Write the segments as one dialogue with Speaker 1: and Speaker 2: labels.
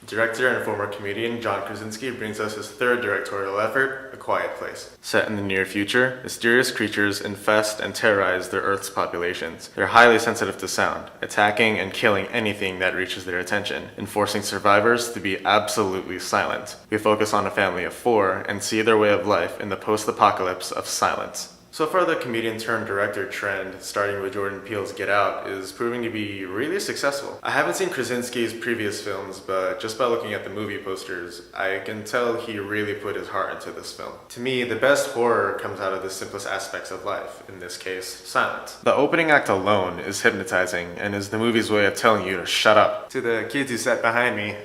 Speaker 1: Director and former comedian John Krasinski brings us his third directorial effort, A Quiet Place. Set in the near future, mysterious creatures infest and terrorize the Earth's populations. They're highly sensitive to sound, attacking and killing anything that reaches their attention, and forcing survivors to be absolutely silent. We focus on a family of 4 and see their way of life in the post-apocalypse of silence. So far, the comedian-turned-director trend, starting with Jordan Peele's Get Out, is proving to be really successful. I haven't seen Krasinski's previous films, but just by looking at the movie posters, I can tell he really put his heart into this film. To me, the best horror comes out of the simplest aspects of life, in this case, silence. The opening act alone is hypnotizing and is the movie's way of telling you to shut up. To the kids who sat behind me,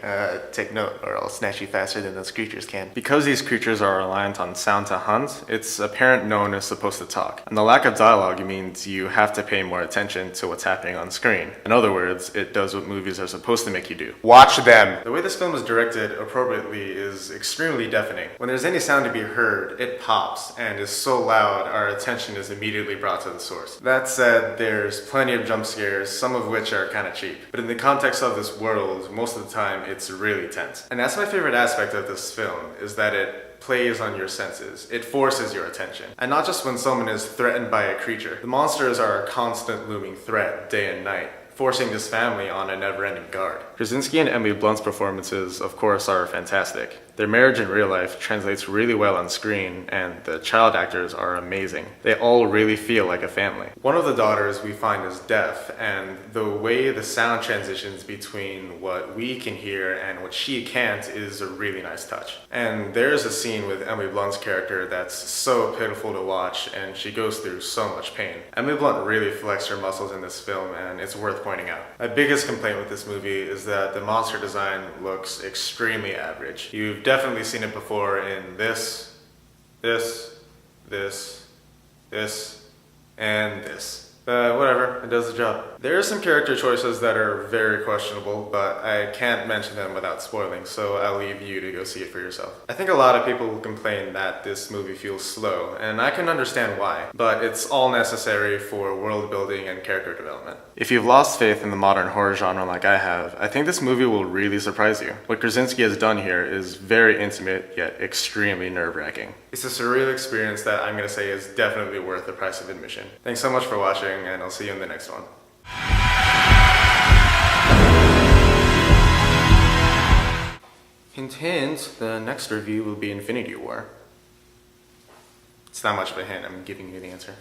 Speaker 1: take note or I'll snatch you faster than those creatures can. Because these creatures are reliant on sound to hunt, it's apparent no one is supposed to talk. And the lack of dialogue means you have to pay more attention to what's happening on screen. In other words, it does what movies are supposed to make you do. Watch them! The way this film is directed appropriately is extremely deafening. When there's any sound to be heard, it pops and is so loud our attention is immediately brought to the source. That said, there's plenty of jump scares, some of which are kinda cheap. But in the context of this world, most of the time it's really tense. And that's my favorite aspect of this film, is that it plays on your senses. It forces your attention. And not just when someone is threatened by a creature. The monsters are a constant looming threat day and night, forcing this family on a never-ending guard. Krasinski and Emily Blunt's performances, of course, are fantastic. Their marriage in real life translates really well on screen, and the child actors are amazing. They all really feel like a family. One of the daughters we find is deaf, and the way the sound transitions between what we can hear and what she can't is a really nice touch. And there's a scene with Emily Blunt's character that's so pitiful to watch, and she goes through so much pain. Emily Blunt really flexed her muscles in this film, and it's worth pointing out. My biggest complaint with this movie is that the monster design looks extremely average. You've definitely seen it before in this, and this. Whatever, it does the job. There are some character choices that are very questionable, but I can't mention them without spoiling, so I'll leave you to go see it for yourself. I think a lot of people will complain that this movie feels slow, and I can understand why, but it's all necessary for world building and character development. If you've lost faith in the modern horror genre like I have, I think this movie will really surprise you. What Krasinski has done here is very intimate, yet extremely nerve-wracking. It's a surreal experience that I'm gonna say is definitely worth the price of admission. Thanks so much for watching, and I'll see you in the next one. Hint hint, the next review will be Infinity War. It's not much of a hint, I'm giving you the answer.